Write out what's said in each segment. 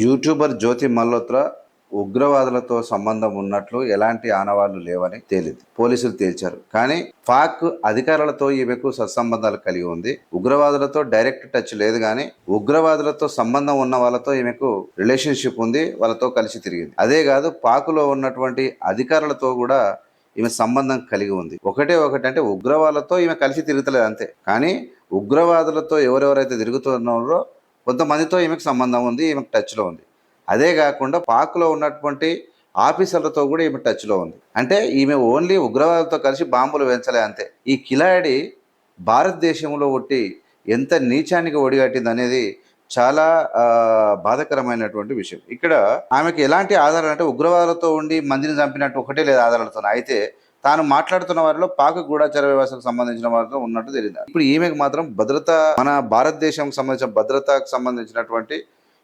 YouTuber జ్యోతి మల్హోత్రా ఉగ్రవాదులతో సంబంధం ఉన్నట్లు ఎలాంటి ఆనవాళ్లు లేవని తేలింది. పోలీసులు తేల్చారు. కానీ పాక్ అధికారులతో ఈమెకు సత్సంబంధాలు కలిగి ఉంది. ఉగ్రవాదులతో డైరెక్ట్ టచ్ లేదు, కానీ ఉగ్రవాదులతో సంబంధం ఉన్న వాళ్ళతో ఈమెకు రిలేషన్షిప్ ఉంది, వాళ్ళతో కలిసి తిరిగింది. అదే కాదు, పాకులో ఉన్నటువంటి అధికారులతో కూడా ఈమె సంబంధం కలిగి ఉంది. ఒకటే అంటే ఉగ్రవాదులతో ఈమె కలిసి తిరుగుతలేదు అంతే, కానీ ఉగ్రవాదులతో ఎవరెవరైతే తిరుగుతున్నారో కొంతమందితో ఈమెకు సంబంధం ఉంది, ఈమెకు టచ్లో ఉంది. అదే కాకుండా పాక్లో ఉన్నటువంటి ఆఫీసర్లతో కూడా ఈమె టచ్లో ఉంది. అంటే ఈమె ఓన్లీ ఉగ్రవాదులతో కలిసి బాంబులు వేయించలే అంతే. ఈ కిలాడి భారతదేశంలో ఒట్టి ఎంత నీచానికి ఒడిగట్టింది అనేది చాలా బాధాకరమైనటువంటి విషయం. ఇక్కడ ఆమెకి ఎలాంటి ఆధారాలు అంటే ఉగ్రవాదులతో ఉండి మందిని చంపినట్టు ఒకటే లేదు ఆధారాలతో. అయితే తాను మాట్లాడుతున్న వారిలో పాక్ గూఢాచార వ్యవస్థకు సంబంధించిన వారితో ఉన్నట్టు తెలియదు. ఇప్పుడు ఈమెకు మాత్రం భద్రత, మన భారతదేశంకి సంబంధించిన భద్రతకు సంబంధించినటువంటి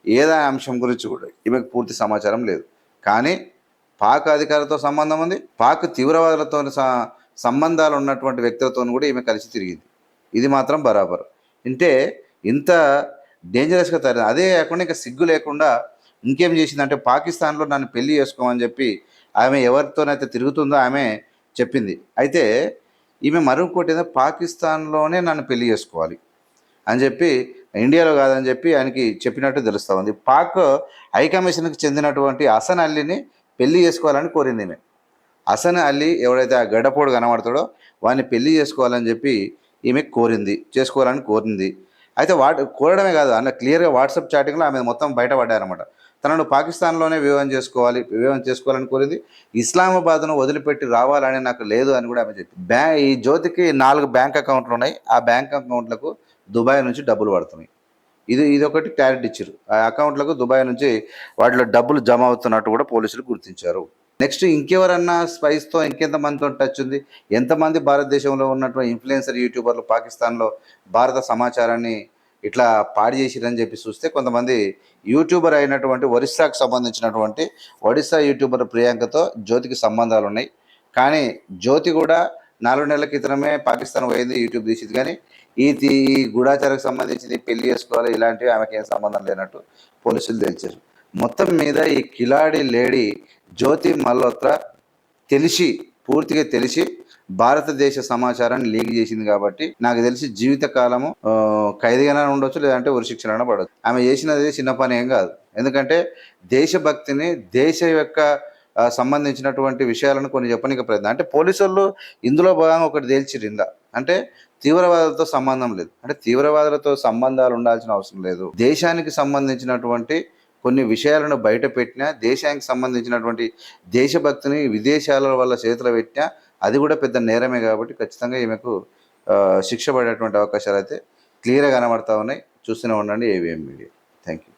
ఏదైనా అంశం గురించి కూడా ఈమెకు పూర్తి సమాచారం లేదు. కానీ పాక్ అధికారులతో సంబంధం ఉంది, పాక్ తీవ్రవాదులతో సంబంధాలు ఉన్నటువంటి వ్యక్తులతో కూడా ఈమె కలిసి తిరిగింది. ఇది మాత్రం బరాబర్. అంటే ఇంత డేంజరస్గా తయారు. అదే కాకుండా ఇంకా సిగ్గు లేకుండా ఇంకేం చేసిందంటే, పాకిస్తాన్లో నన్ను పెళ్లి చేసుకోమని చెప్పి ఆమె ఎవరితోనైతే తిరుగుతుందో ఆమె చెప్పింది. అయితే ఈమె మరొకటి ఏదో పాకిస్తాన్లోనే నన్ను పెళ్లి చేసుకోవాలి అని చెప్పి, ఇండియాలో కాదని చెప్పి ఆయనకి చెప్పినట్టు తెలుస్తూ ఉంది. పాక్ హైకమిషన్కి చెందినటువంటి హసన్ అలీని పెళ్లి చేసుకోవాలని కోరింది ఈమె. హసన్ అలీ ఎవడైతే ఆ గడ్డపోడు కనబడతాడో వాడిని పెళ్లి చేసుకోవాలని చెప్పి ఈమె చేసుకోవాలని కోరింది. అయితే కోరడమే కాదు, అన్న క్లియర్గా వాట్సాప్ చాటింగ్లో ఆమె మొత్తం బయటపడ్డారనమాట. తనను పాకిస్తాన్లోనే వివాహం చేసుకోవాలని కోరింది. ఇస్లామాబాద్ను వదిలిపెట్టి రావాలని నాకు లేదు అని కూడా ఆమె చెప్పింది. ఈ జ్యోతికి 4 బ్యాంక్ అకౌంట్లు ఉన్నాయి. ఆ బ్యాంక్ అకౌంట్లకు దుబాయ్ నుంచి డబ్బులు పడుతున్నాయి. ఇది ఒకటి క్లారిటీ ఇచ్చారు. ఆ అకౌంట్లకు దుబాయ్ నుంచి వాటిలో డబ్బులు జమ అవుతున్నట్టు కూడా పోలీసులు గుర్తించారు. నెక్స్ట్ ఇంకెవరన్నా స్పైస్తో ఇంకెంతమందితో టచ్ ఉంది, ఎంతమంది భారతదేశంలో ఉన్నటువంటి ఇన్ఫ్లుయెన్సర్ యూట్యూబర్లు పాకిస్తాన్లో భారత సమాచారాన్ని ఇట్లా పాడు చేసిరని చెప్పి చూస్తే, కొంతమంది యూట్యూబర్ అయినటువంటి ఒరిస్సాకు సంబంధించినటువంటి ఒడిస్సా యూట్యూబర్ ప్రియాంకతో జ్యోతికి సంబంధాలు ఉన్నాయి. కానీ జ్యోతి కూడా 4 నెలల క్రితమే పాకిస్తాన్ పోయింది, యూట్యూబ్ తీసింది. కానీ ఈ గూఢాచారకు సంబంధించింది పెళ్లి చేసుకోవాలి ఇలాంటివి ఆమెకి ఏం సంబంధం లేనట్టు పోలీసులు తెలిసారు. మొత్తం మీద ఈ కిలాడి లేడీ జ్యోతి మల్హోత్రా పూర్తిగా తెలిసి భారతదేశ సమాచారాన్ని లీక్ చేసింది. కాబట్టి నాకు తెలిసి జీవితకాలము ఖైదీగానే ఉండొచ్చు, లేదంటే ఉరిశిక్షణ పడవచ్చు. ఆమె చేసినది చిన్న పని ఏం కాదు. ఎందుకంటే దేశభక్తిని, దేశ యొక్క సంబంధించినటువంటి విషయాలను కొన్ని చెప్పడానికి ప్రయత్నం. అంటే పోలీసు వాళ్ళు ఇందులో భాగంగా ఒకటి తేల్చిరిందా అంటే, తీవ్రవాదులతో సంబంధం లేదు. అంటే తీవ్రవాదులతో సంబంధాలు ఉండాల్సిన అవసరం లేదు. దేశానికి సంబంధించినటువంటి కొన్ని విషయాలను బయట పెట్టినా, దేశానికి సంబంధించినటువంటి దేశభక్తిని విదేశాల వల్ల చేతులు పెట్టినా అది కూడా పెద్ద నేరమే. కాబట్టి ఖచ్చితంగా ఈమెకు శిక్ష పడేటువంటి అవకాశాలు అయితే క్లియర్గా కనబడతా ఉన్నాయి. చూస్తూనే ఉండండి ఏవిఎం మీడియా. Thank you.